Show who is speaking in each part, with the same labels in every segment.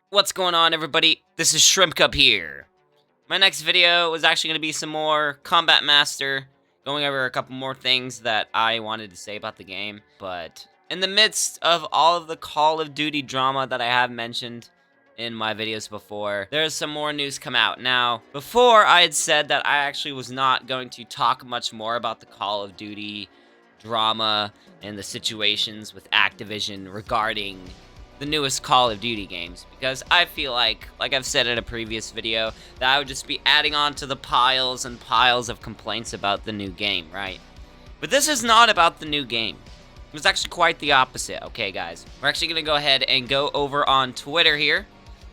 Speaker 1: What's going on, everybody? This is Shrimp Cup here. My next video was actually going to be some more Combat Master, going over a couple more things that I wanted to say about the game. But in the midst of all of the Call of Duty drama that I have mentioned in my videos before, there's some more news come out. Now, before I had said that I actually was not going to talk much more about the Call of Duty drama and the situations with Activision regarding the newest Call of Duty games, because I feel like I've said in a previous video, that I would just be adding on to the piles and piles of complaints about the new game, right? But this is not about the new game. It was actually quite the opposite, okay, guys? We're actually going to go ahead and go over on Twitter here.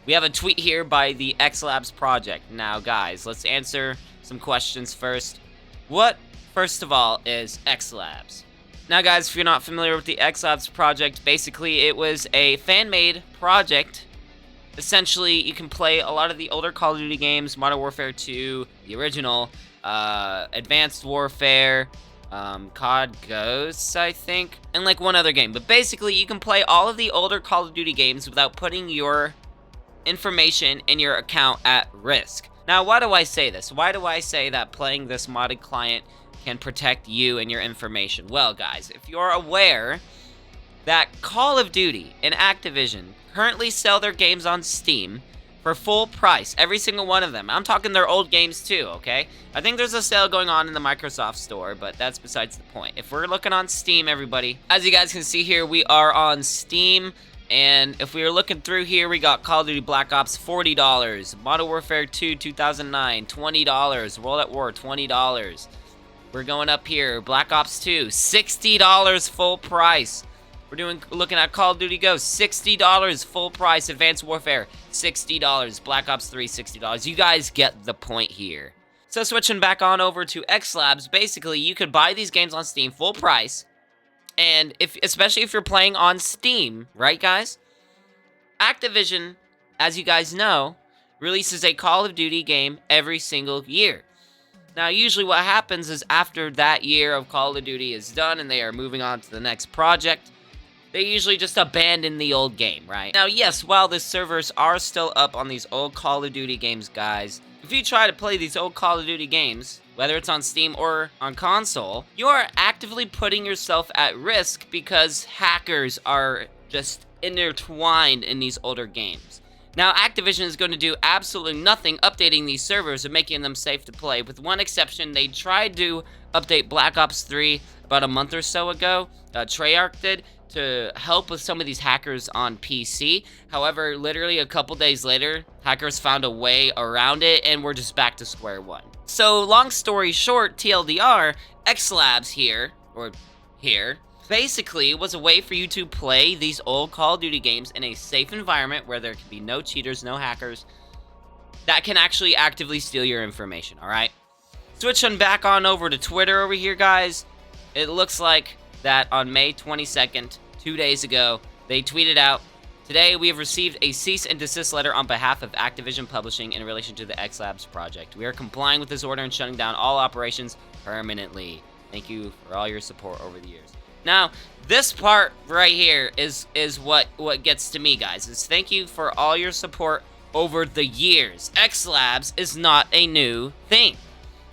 Speaker 1: We have a tweet here by the XLabs project. Now, guys, let's answer some questions first. What, first of all, is XLabs? Now, guys, if you're not familiar with the XLabs project, basically it was a fan-made project. Essentially, you can play a lot of the older Call of Duty games, Modern Warfare 2, the original, Advanced Warfare, COD Ghosts, I think, and like one other game. But basically, you can play all of the older Call of Duty games without putting your information in your account at risk. Now, why do I say this? Why do I say that playing this modded client can protect you and your information? Well, guys, if you're aware that Call of Duty and Activision currently sell their games on Steam for full price, every single one of them. I'm talking their old games too, okay? I think there's a sale going on in the Microsoft store, but that's besides the point. If we're looking on Steam, everybody, as you guys can see here, we are on Steam. And if we are looking through here, we got Call of Duty Black Ops, $40. Modern Warfare 2, 2009, $20. World at War, $20. We're going up here. Black Ops 2, $60 full price. We're looking at Call of Duty Ghosts, $60 full price. Advanced Warfare, $60. Black Ops 3, $60. You guys get the point here. So switching back on over to XLabs, basically you could buy these games on Steam full price. And especially if you're playing on Steam, right, guys? Activision, as you guys know, releases a Call of Duty game every single year. Now, usually what happens is after that year of Call of Duty is done and they are moving on to the next project, they usually just abandon the old game, right? Now, yes, while the servers are still up on these old Call of Duty games, guys, if you try to play these old Call of Duty games, whether it's on Steam or on console, you are actively putting yourself at risk because hackers are just intertwined in these older games. Now, Activision is going to do absolutely nothing updating these servers and making them safe to play. With one exception, they tried to update Black Ops 3 about a month or so ago. Treyarch did, to help with some of these hackers on PC. However, literally a couple days later, hackers found a way around it and we're just back to square one. So, long story short, TLDR, XLabs here, basically was a way for you to play these old Call of Duty games in a safe environment where there can be no cheaters, no hackers that can actually actively steal your information, alright? Switching back on over to Twitter over here, guys, it looks like that on May 22nd, 2 days ago, they tweeted out, "Today we have received a cease and desist letter on behalf of Activision Publishing in relation to the XLabs project. We are complying with this order and shutting down all operations permanently. Thank you for all your support over the years." Now, this part right here is what gets to me, guys. Is thank you for all your support over the years. XLabs is not a new thing.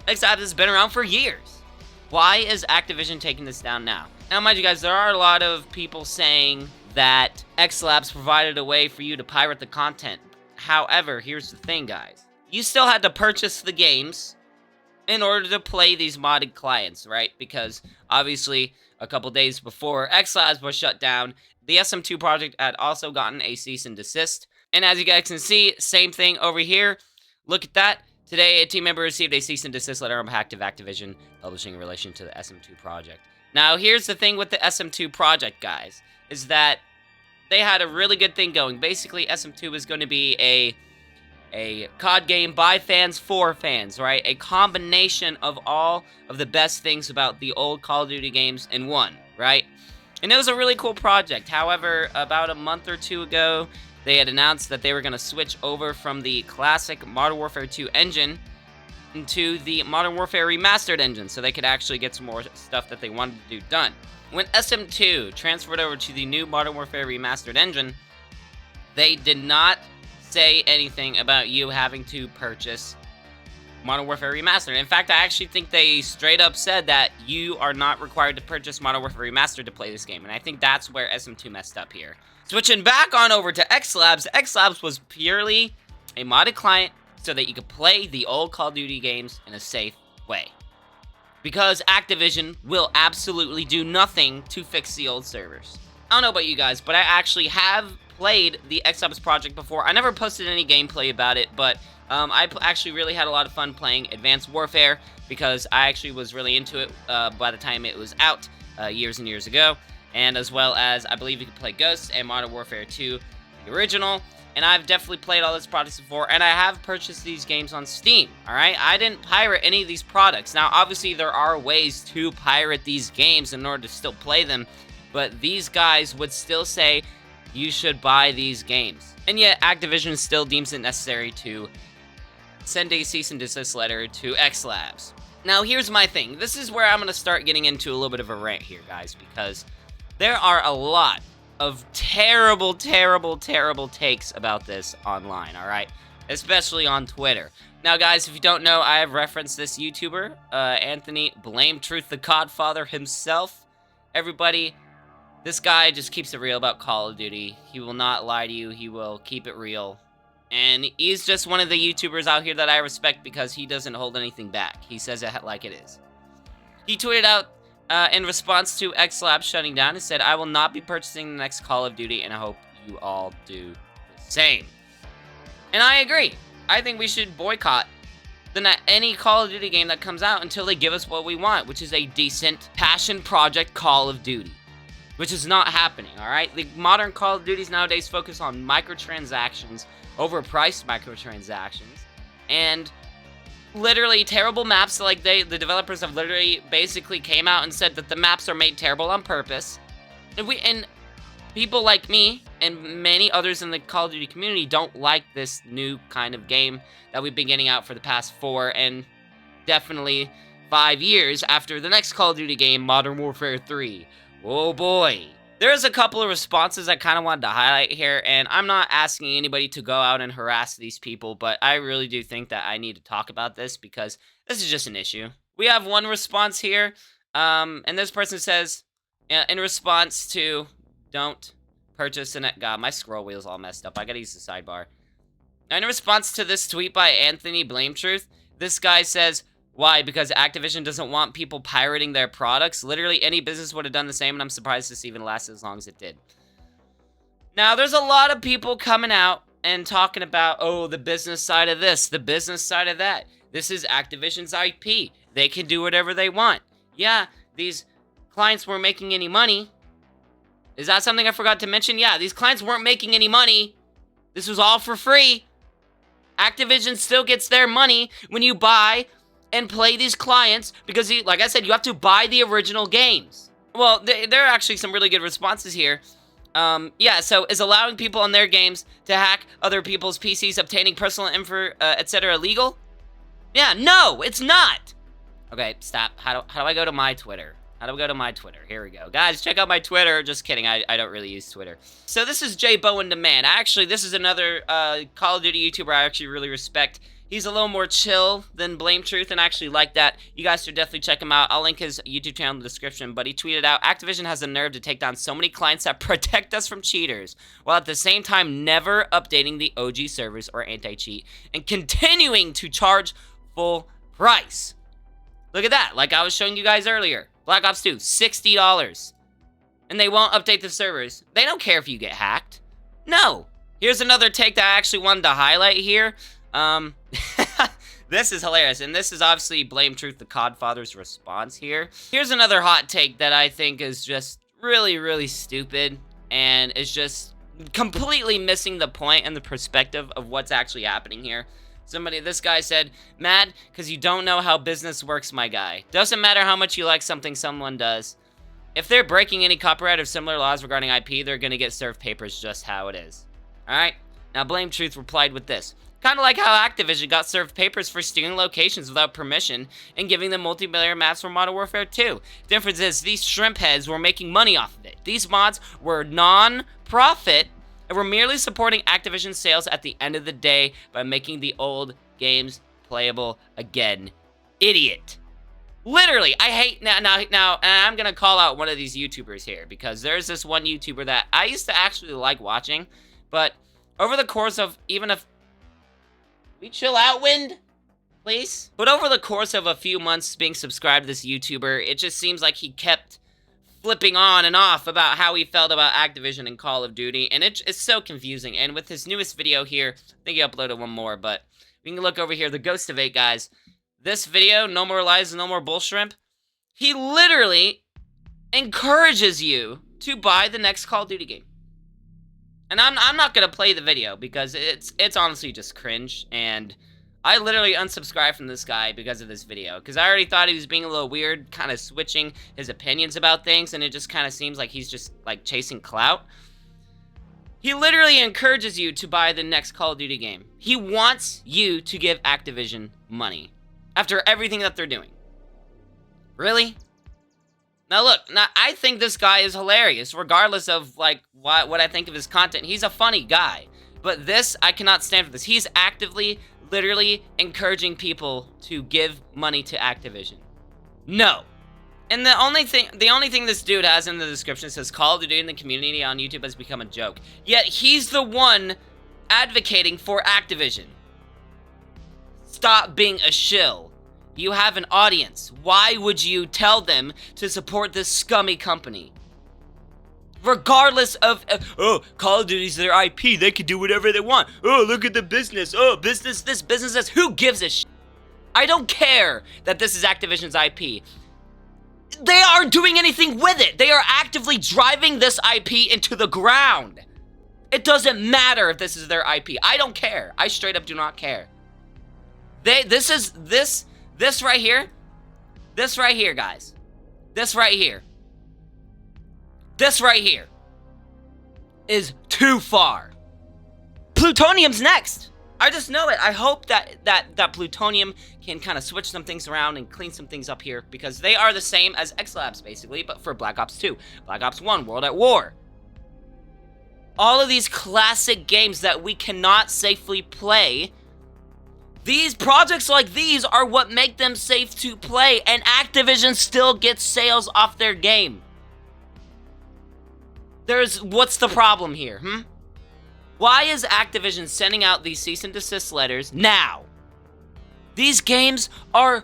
Speaker 1: XLabs has been around for years. Why is Activision taking this down now? Now, mind you guys, there are a lot of people saying that XLabs provided a way for you to pirate the content. However, here's the thing, guys. You still had to purchase the games in order to play these modded clients, right? Because, obviously, a couple days before XLabs was shut down, the SM2 project had also gotten a cease and desist. And as you guys can see, same thing over here. Look at that. Today, a team member received a cease and desist letter on behalf of Activision Publishing in relation to the SM2 project. Now, here's the thing with the SM2 project, guys, is that they had a really good thing going. Basically, SM2 is going to be a COD game by fans for fans, right? A combination of all of the best things about the old Call of Duty games in one, right? And it was a really cool project. However, about a month or two ago, they had announced that they were going to switch over from the classic Modern Warfare 2 engine into the Modern Warfare Remastered engine, so they could actually get some more stuff that they wanted to do done. When SM2 transferred over to the new Modern Warfare Remastered engine, They did not say anything about you having to purchase Modern Warfare Remastered. In fact, I actually think they straight up said that you are not required to purchase Modern Warfare Remastered to play this game, and I think that's where SM2 messed up here. Switching back on over to XLabs, XLabs was purely a modded client so that you could play the old Call of Duty games in a safe way. Because Activision will absolutely do nothing to fix the old servers. I don't know about you guys, but I actually have played the XLabs project before. I never posted any gameplay about it, but I actually really had a lot of fun playing Advanced Warfare because I actually was really into it by the time it was out years and years ago. And as well as, I believe you could play Ghosts and Modern Warfare 2, the original. And I've definitely played all these products before, and I have purchased these games on Steam, alright? I didn't pirate any of these products. Now, obviously, there are ways to pirate these games in order to still play them, but these guys would still say you should buy these games. And yet, Activision still deems it necessary to send a cease and desist letter to XLabs. Now, here's my thing. This is where I'm going to start getting into a little bit of a rant here, guys, because there are a lot of terrible, terrible, terrible takes about this online, alright? Especially on Twitter. Now, guys, if you don't know, I have referenced this YouTuber, Anthony Blame Truth the Godfather himself. Everybody, this guy just keeps it real about Call of Duty. He will not lie to you. He will keep it real. And he's just one of the YouTubers out here that I respect because he doesn't hold anything back. He says it like it is. He tweeted out, in response to XLabs shutting down, he said, "I will not be purchasing the next Call of Duty, and I hope you all do the same." And I agree. I think we should boycott any Call of Duty game that comes out until they give us what we want, which is a decent passion project Call of Duty. Which is not happening, alright? The modern Call of Duties nowadays focus on microtransactions, overpriced microtransactions, and literally terrible maps. Like the developers have literally basically came out and said that the maps are made terrible on purpose. And people like me and many others in the Call of Duty community don't like this new kind of game that we've been getting out for the past 4 and definitely 5 years after the next Call of Duty game, Modern Warfare 3. Oh boy. There's a couple of responses I kind of wanted to highlight here, and I'm not asking anybody to go out and harass these people, but I really do think that I need to talk about this because this is just an issue. We have one response here, and this person says, in response to, don't purchase an... God, my scroll wheel's all messed up. I gotta use the sidebar. In response to this tweet by Anthony Blame Truth, this guy says, why? Because Activision doesn't want people pirating their products? Literally, any business would have done the same, and I'm surprised this even lasted as long as it did. Now, there's a lot of people coming out and talking about, oh, the business side of this, the business side of that. This is Activision's IP. They can do whatever they want. Yeah, these clients weren't making any money. Is that something I forgot to mention? Yeah, these clients weren't making any money. This was all for free. Activision still gets their money when you buy and play these clients, because, like I said, you have to buy the original games. Well, there are actually some really good responses here. Yeah, so is allowing people on their games to hack other people's PCs, obtaining personal info, etc. legal? Yeah, no, it's not! Okay, stop. How do I go to my Twitter? How do we go to my Twitter? Here we go. Guys, check out my Twitter. Just kidding, I don't really use Twitter. So this is Jbowendaman. Actually, this is another Call of Duty YouTuber I actually really respect. He's a little more chill than Blame Truth, and I actually like that. You guys should definitely check him out. I'll link his YouTube channel in the description, but he tweeted out, Activision has the nerve to take down so many clients that protect us from cheaters, while at the same time never updating the OG servers or anti-cheat, and continuing to charge full price. Look at that, like I was showing you guys earlier. Black Ops 2, $60. And they won't update the servers. They don't care if you get hacked. No. Here's another take that I actually wanted to highlight here. This is hilarious, and this is obviously Blame Truth the Godfather's response here. Here's another hot take that I think is just really, really stupid, and is just completely missing the point and the perspective of what's actually happening here. This guy said, mad because you don't know how business works, my guy. Doesn't matter how much you like something someone does. If they're breaking any copyright or similar laws regarding IP, they're gonna get served papers just how it is. Alright? Now, Blame Truth replied with this. Kind of like how Activision got served papers for stealing locations without permission and giving them multiplayer maps for Modern Warfare 2. The difference is these shrimp heads were making money off of it. These mods were non-profit and we're merely supporting Activision sales at the end of the day by making the old games playable again. Idiot. Literally, I hate, now, and I'm gonna call out one of these YouTubers here, because there's this one YouTuber that I used to actually like watching, but over the course of, even if, we chill out, Wind? Please? But over the course of a few months being subscribed to this YouTuber, it just seems like he kept flipping on and off about how he felt about Activision and Call of Duty, and it's so confusing. And with his newest video here, I think he uploaded one more, but we can look over here, the Ghost of 8, guys. This video, No More Lies, No More Bullshrimp, he literally encourages you to buy the next Call of Duty game. And I'm not gonna play the video because it's honestly just cringe, and I literally unsubscribed from this guy because of this video, because I already thought he was being a little weird, kind of switching his opinions about things, and it just kind of seems like he's just, like, chasing clout. He literally encourages you to buy the next Call of Duty game. He wants you to give Activision money after everything that they're doing. Really? Now look, I think this guy is hilarious, regardless of, like, what I think of his content. He's a funny guy. But this, I cannot stand for this. He's actively, literally encouraging people to give money to Activision. No. And the only thing this dude has in the description says Call of Duty in the community on YouTube has become a joke. Yet he's the one advocating for Activision. Stop being a shill. You have an audience. Why would you tell them to support this scummy company? Regardless of, oh, Call of Duty's their IP, they can do whatever they want. Oh, look at the business. Oh, business this, business this. Who gives a shit? I don't care that this is Activision's IP. They aren't doing anything with it. They are actively driving this IP into the ground. It doesn't matter if this is their IP. I don't care. I straight up do not care. This right here, guys. This right here is too far. Plutonium's next. I just know it. I hope that Plutonium can kind of switch some things around and clean some things up here, because they are the same as X Labs basically, but for Black Ops 2, Black Ops 1, World at War. All of these classic games that we cannot safely play. These projects like these are what make them safe to play, and Activision still gets sales off their game. What's the problem here, Why is Activision sending out these cease and desist letters now? These games are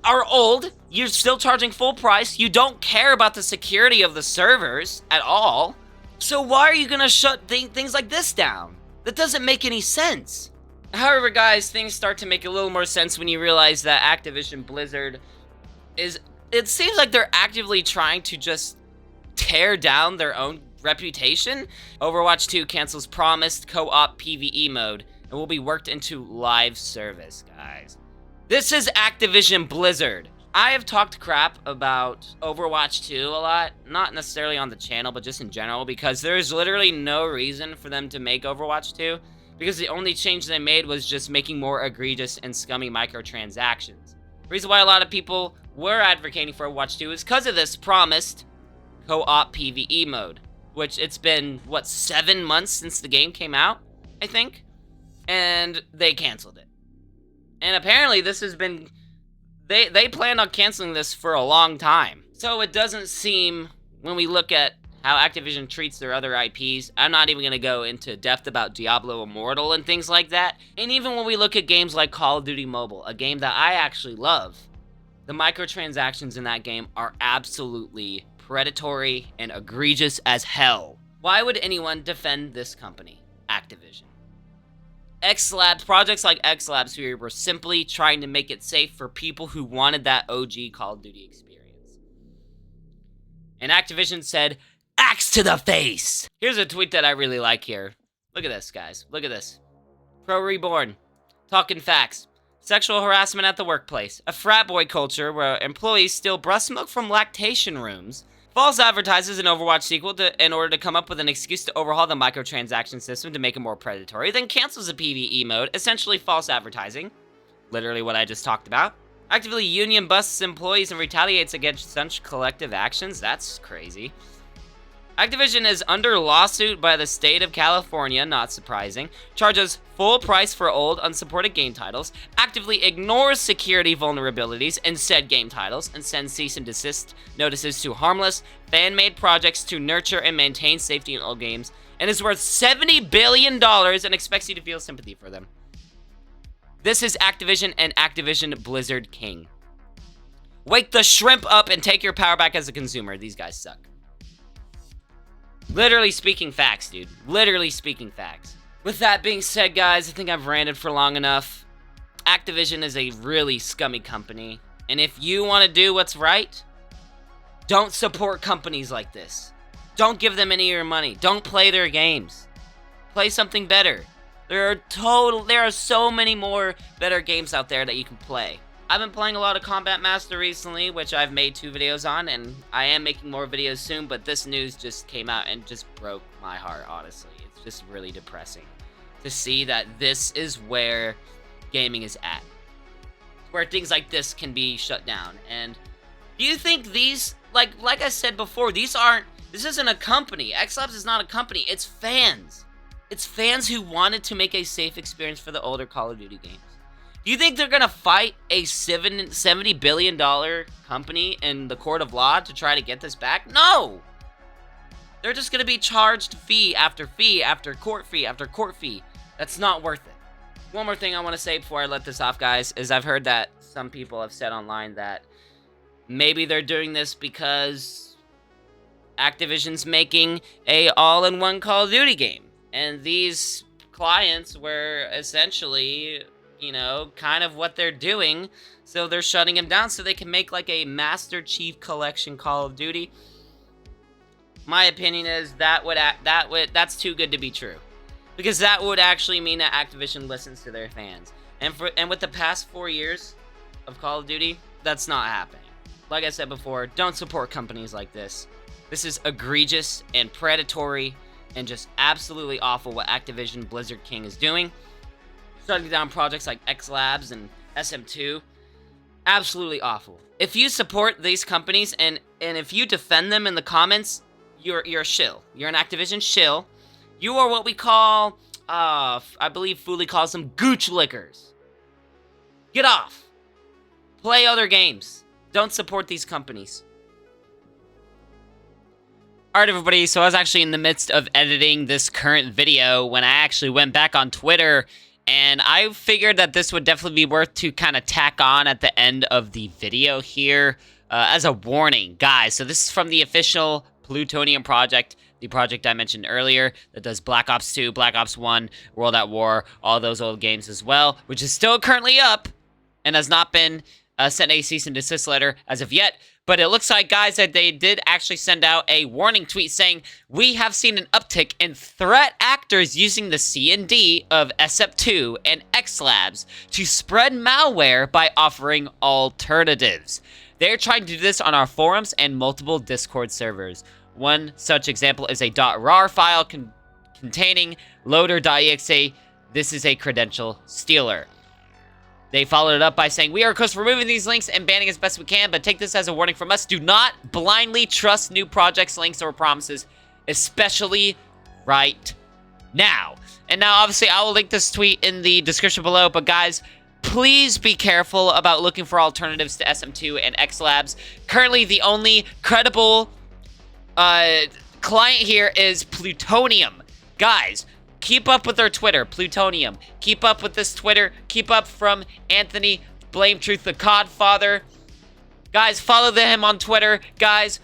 Speaker 1: old, you're still charging full price, you don't care about the security of the servers at all, so why are you gonna shut things like this down? That doesn't make any sense. However, guys, things start to make a little more sense when you realize that Activision Blizzard it seems like they're actively trying to just tear down their own reputation. Overwatch 2 cancels promised co-op PvE mode and will be worked into live service, guys. This is Activision Blizzard. I have talked crap about Overwatch 2 a lot, not necessarily on the channel, but just in general, because there's literally no reason for them to make Overwatch 2. Because the only change they made was just making more egregious and scummy microtransactions. The reason why a lot of people were advocating for Overwatch 2 is because of this promised co-op PvE mode. Which it's been, what, 7 months since the game came out, I think? And they canceled it. And apparently this has been, they planned on canceling this for a long time. So it doesn't seem, when we look at how Activision treats their other IPs, I'm not even going to go into depth about Diablo Immortal and things like that. And even when we look at games like Call of Duty Mobile, a game that I actually love, the microtransactions in that game are absolutely predatory and egregious as hell. Why would anyone defend this company, Activision? X Labs, projects like X Labs here were simply trying to make it safe for people who wanted that OG Call of Duty experience. And Activision said, axe to the face! Here's a tweet that I really like here. Look at this, guys. Look at this. Pro Reborn. Talking facts. Sexual harassment at the workplace. A frat boy culture where employees steal breast milk from lactation rooms. False advertises an Overwatch sequel in order to come up with an excuse to overhaul the microtransaction system to make it more predatory, then cancels the PvE mode, essentially false advertising. Literally what I just talked about. Actively union busts employees and retaliates against such collective actions. That's crazy. Activision is under lawsuit by the state of California, not surprising, charges full price for old, unsupported game titles, actively ignores security vulnerabilities in said game titles, and sends cease and desist notices to harmless, fan-made projects to nurture and maintain safety in old games, and is worth $70 billion and expects you to feel sympathy for them. This is Activision and Activision Blizzard King. Wake the shrimp up and take your power back as a consumer. These guys suck. Literally speaking facts, dude. Literally speaking facts. With that being said, guys, I think I've ranted for long enough. Activision is a really scummy company. And if you want to do what's right, don't support companies like this. Don't give them any of your money. Don't play their games. Play something better. There are so many more better games out there that you can play. I've been playing a lot of Combat Master recently, which I've made 2 videos on, and I am making more videos soon, but this news just came out and just broke my heart, honestly. It's just really depressing to see that this is where gaming is at. Where things like this can be shut down. And do you think these, like I said before, this isn't a company. XLabs is not a company, it's fans. It's fans who wanted to make a safe experience for the older Call of Duty games. Do you think they're going to fight a $70 billion company in the court of law to try to get this back? No! They're just going to be charged fee after court fee after court fee. That's not worth it. One more thing I want to say before I let this off, guys, is I've heard that some people have said online that maybe they're doing this because Activision's making a all-in-one Call of Duty game. And these clients were essentially, you know, kind of what they're doing. So they're shutting him down so they can make like a Master Chief Collection Call of Duty. My opinion is that's too good to be true. Because that would actually mean that Activision listens to their fans. And with the past 4 years of Call of Duty, that's not happening. Like I said before, don't support companies like this. This is egregious and predatory and just absolutely awful what Activision Blizzard King is doing. Shutting down projects like X Labs and SM2. Absolutely awful. If you support these companies and if you defend them in the comments, you're a shill. You're an Activision shill. You are what we call, I believe Fooly calls them gooch lickers. Get off. Play other games. Don't support these companies. Alright everybody, so I was actually in the midst of editing this current video when I actually went back on Twitter, and I figured that this would definitely be worth to kind of tack on at the end of the video here as a warning. Guys, so this is from the official Plutonium project, the project I mentioned earlier that does Black Ops 2, Black Ops 1, World at War, all those old games as well, which is still currently up and has not been sent a cease and desist letter as of yet. But it looks like, guys, that they did actually send out a warning tweet saying, we have seen an uptick in threat actors using the C&D of SF2 and X Labs to spread malware by offering alternatives. They're trying to do this on our forums and multiple Discord servers. One such example is a .rar file containing loader.exe. This is a credential stealer. They followed it up by saying, we are of course removing these links and banning as best we can, but take this as a warning from us. Do not blindly trust new projects, links, or promises, especially right now. And now, obviously, I will link this tweet in the description below, but guys, please be careful about looking for alternatives to SM2 and X Labs. Currently, the only credible client here is Plutonium. Guys, keep up with their Twitter, Plutonium. Keep up with this Twitter. Keep up from Anthony Blame Truth the Codfather. Guys, follow him on Twitter. Guys,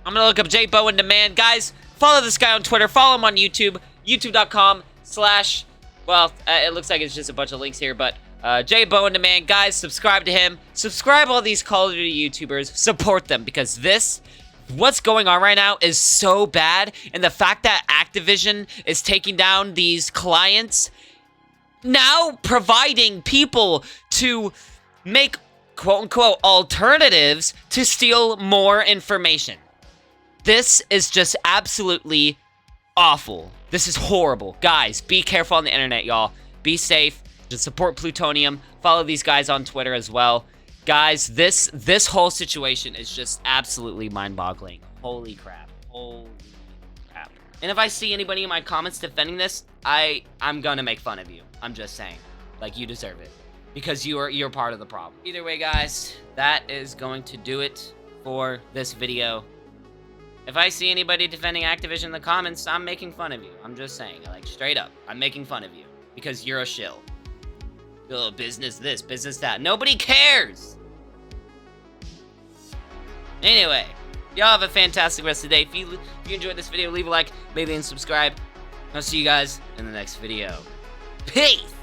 Speaker 1: I'm going to look up Jbowendaman. Guys, follow this guy on Twitter. Follow him on YouTube. YouTube.com/ well, it looks like it's just a bunch of links here, but Jbowendaman. Guys, subscribe to him. Subscribe all these Call of Duty YouTubers. Support them because what's going on right now is so bad, and the fact that Activision is taking down these clients, now providing people to make quote-unquote alternatives to steal more information. This is just absolutely awful. This is horrible. Guys, be careful on the internet, y'all. Be safe. Just support Plutonium. Follow these guys on Twitter as well. Guys, this whole situation is just absolutely mind-boggling. Holy crap. Holy crap. And if I see anybody in my comments defending this, I'm gonna make fun of you. I'm just saying. Like, you deserve it. Because you're part of the problem. Either way, guys, that is going to do it for this video. If I see anybody defending Activision in the comments, I'm making fun of you. I'm just saying, like, straight up. I'm making fun of you. Because you're a shill. Oh, business this, business that. Nobody cares! Anyway, y'all have a fantastic rest of the day. If you enjoyed this video, leave a like, maybe, and subscribe. I'll see you guys in the next video. Peace!